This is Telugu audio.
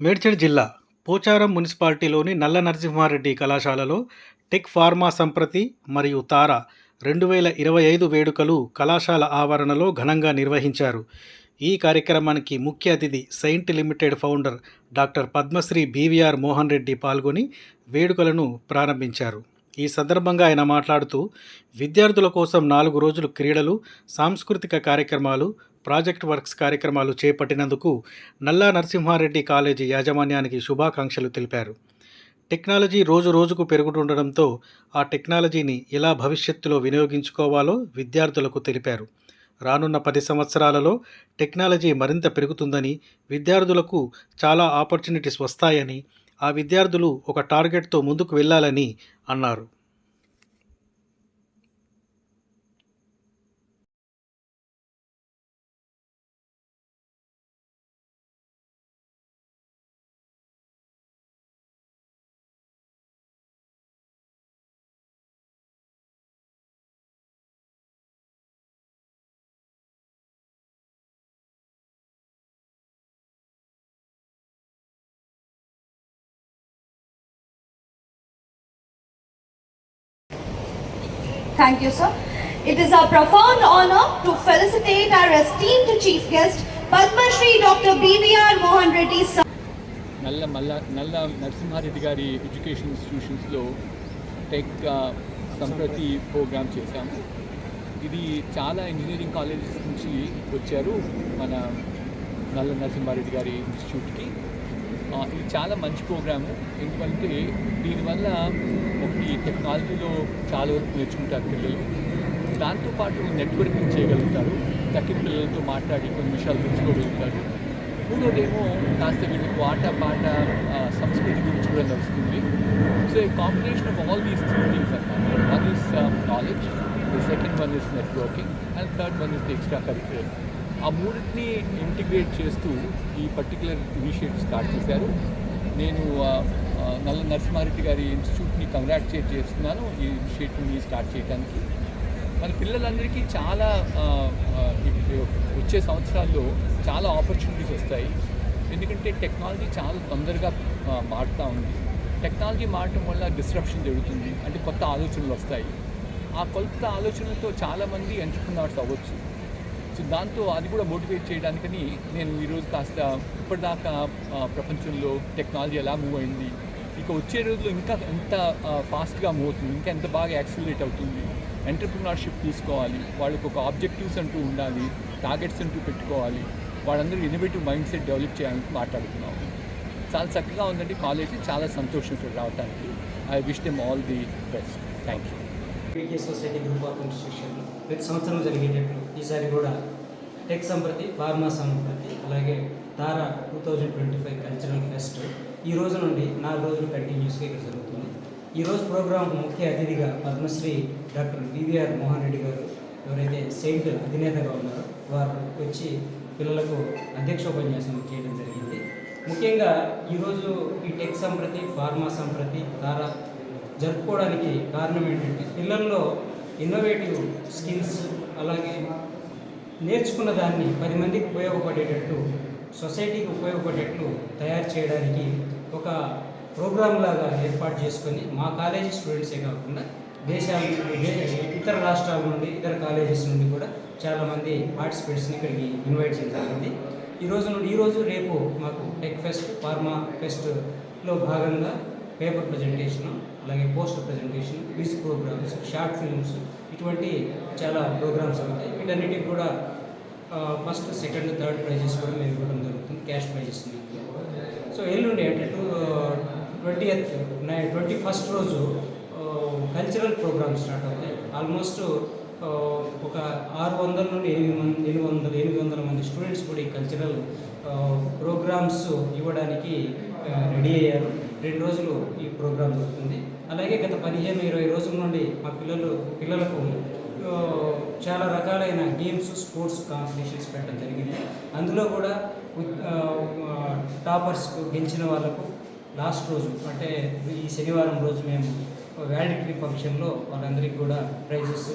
మేడ్చల్ జిల్లా పోచారం మున్సిపాలిటీలోని నల్ల నరసింహారెడ్డి కళాశాలలో టెక్ ఫార్మా సంప్రతి మరియు తార 2025 వేడుకలు కళాశాల ఆవరణలో ఘనంగా నిర్వహించారు. ఈ కార్యక్రమానికి ముఖ్య అతిథి saint limited founder doctor Padmashri BVR Mohan Reddy పాల్గొని వేడుకలను ప్రారంభించారు. ఈ సందర్భంగా ఆయన మాట్లాడుతూ విద్యార్థుల కోసం 4 రోజులు క్రీడలు, సాంస్కృతిక కార్యక్రమాలు, ప్రాజెక్ట్ వర్క్స్ కార్యక్రమాలు చేపట్టినందుకు నల్లా నరసింహారెడ్డి కాలేజీ యాజమాన్యానికి శుభాకాంక్షలు తెలిపారు. టెక్నాలజీ రోజు రోజుకు పెరుగుతుండడంతో ఆ టెక్నాలజీని ఎలా భవిష్యత్తులో వినియోగించుకోవాలో విద్యార్థులకు తెలిపారు. రానున్న 10 సంవత్సరాలలో టెక్నాలజీ మరింత పెరుగుతుందని, విద్యార్థులకు చాలా ఆపర్చునిటీస్ వస్తాయని, ఆ విద్యార్థులు ఒక టార్గెట్తో ముందుకు వెళ్ళాలని అన్నారు. Thank you, sir. It is our profound honor to felicitate our esteemed chief guest, Padma Shri Dr. BVR Mohan Reddy sir. నల్ల నరసింహారెడ్డి గారి ఎడ్యుకేషన్ ఇన్స్టిట్యూషన్స్లో టెక్ సంప్రతి ప్రోగ్రామ్ చేశాము. ఇది చాలా ఇంజనీరింగ్ కాలేజెస్ నుంచి వచ్చారు మన నల్ల నరసింహారెడ్డి గారి ఇన్స్టిట్యూట్కి. ఇది చాలా మంచి ప్రోగ్రాము, ఎందుకంటే దీనివల్ల ఒకటి టెక్నాలజీలో చాలా వరకు నేర్చుకుంటారు పిల్లలు, దాంతోపాటు నెట్వర్కింగ్ చేయగలుగుతారు, తక్కిన పిల్లలతో మాట్లాడి కొన్ని విషయాలు తెలుసుకోగలుగుతారు. మూడోదేమో కాస్త వీళ్ళకి పాట సంస్కృతి గురించి కూడా తెలుస్తుంది. So a combination of all these three things అన్నమాట. One is knowledge, the second one is networking, and third one is the extra curricular. ఆ మూడింటిని ఇంటిగ్రేట్ చేస్తూ ఈ పర్టికులర్ ఇనిషియేటివ్ స్టార్ట్ చేశారు. నేను నల్ల నరసింహారెడ్డి గారి ఇన్స్టిట్యూట్ని కంగ్రాచులేట్ చేస్తున్నాను ఈ ఇనిషియేటివ్ని స్టార్ట్ చేయడానికి. మన పిల్లలందరికీ చాలా వచ్చే సంవత్సరాల్లో చాలా ఆపర్చునిటీస్ వస్తాయి, ఎందుకంటే టెక్నాలజీ చాలా తొందరగా మారుతూ ఉంది. టెక్నాలజీ మారటం వల్ల డిస్రప్షన్ జరుగుతుంది, అంటే కొత్త ఆలోచనలు వస్తాయి. ఆ కొత్త ఆలోచనలతో చాలామంది ఎంటర్‌ప్రెన్యూర్స్ అవ్వచ్చు. సో దాంతో అది కూడా మోటివేట్ చేయడానికని నేను ఈరోజు కాస్త ఇప్పటిదాకా ప్రపంచంలో టెక్నాలజీ ఎలా మూవ్ అయింది, ఇక వచ్చే రోజుల్లో ఇంకా ఎంత ఫాస్ట్గా మూవ్ అవుతుంది, ఇంకా ఎంత బాగా యాక్సిలరేట్ అవుతుంది, ఎంటర్‌ప్రెన్యూర్‌షిప్ తీసుకోవాలి, వాళ్ళకు ఒక ఆబ్జెక్టివ్స్ అంటూ ఉండాలి, టార్గెట్స్ అంటూ పెట్టుకోవాలి, వాళ్ళందరూ ఇన్నోవేటివ్ మైండ్ సెట్ డెవలప్ చేయాలని మాట్లాడుతున్నాము. చాలా చక్కగా ఉందండి కాలేజీ, చాలా సంతోషం ఇక్కడ రావడానికి. I wish them all the best. Thank you. PK society group of institution ప్రతి సంవత్సరం జరిగేటట్లు ఈసారి కూడా టెక్ సంప్రతి, ఫార్మా సంప్రతి, అలాగే తార 2025 కల్చరల్ ఫెస్ట్ ఈ రోజు నుండి 4 రోజులు కంటిన్యూస్గా ఇక్కడ జరుగుతుంది. ఈరోజు ప్రోగ్రాంకు ముఖ్య అతిథిగా పద్మశ్రీ డాక్టర్ బీవీఆర్ మోహన్ రెడ్డి గారు, ఎవరైతే సెయింట్ అధినేతగా ఉన్నారో వారు వచ్చి పిల్లలకు అధ్యక్షోపన్యాసం చేయడం జరిగింది. ముఖ్యంగా ఈరోజు ఈ టెక్ సంప్రతి, ఫార్మా సంప్రతి, తార జరుపుకోవడానికి కారణం ఏంటంటే పిల్లల్లో ఇన్నోవేటివ్ స్కిల్స్, అలాగే నేర్చుకున్న దాన్ని 10 మందికి ఉపయోగపడేటట్టు, సొసైటీకి ఉపయోగపడేటట్లు తయారు చేయడానికి ఒక ప్రోగ్రామ్ లాగా ఏర్పాటు చేసుకొని మా కాలేజీ స్టూడెంట్సే కాకుండా ఇతర రాష్ట్రాల నుండి, ఇతర కాలేజెస్ నుండి కూడా చాలామంది పార్టిసిపేట్స్ని ఇక్కడికి ఇన్వైట్ చేయడం జరిగింది. ఈరోజు రేపు మాకు టెక్ ఫెస్ట్, ఫార్మా ఫెస్ట్లో భాగంగా పేపర్ ప్రజెంటేషను, అలాగే poster presentation, quiz programmes, short films, ఇటువంటి చాలా ప్రోగ్రామ్స్ అవుతాయి. వీటన్నిటికి కూడా ఫస్ట్, సెకండ్, థర్డ్ ప్రైజెస్ కూడా మేము ఇవ్వడం జరుగుతుంది, క్యాష్ ప్రైజెస్. సో ఎల్లుండి అంటే 21st రోజు కల్చరల్ ప్రోగ్రామ్స్ స్టార్ట్ అవుతాయి. ఆల్మోస్ట్ ఒక 600 నుండి 800 మంది స్టూడెంట్స్ కూడా ఈ కల్చరల్ ప్రోగ్రామ్స్ ఇవ్వడానికి రెడీ అయ్యారు. 2 రోజులు ఈ ప్రోగ్రాం జరుగుతుంది. అలాగే గత 15-20 రోజుల నుండి మా పిల్లలకు చాలా రకాలైన గేమ్స్, స్పోర్ట్స్ కాంపిటీషన్స్ పెట్టడం జరిగింది. అందులో కూడా టాపర్స్ గెలిచిన వాళ్ళకు లాస్ట్ రోజు అంటే ఈ శనివారం రోజు మేము వ్యాలిడిటీ ఫంక్షన్లో వాళ్ళందరికీ కూడా ప్రైజెస్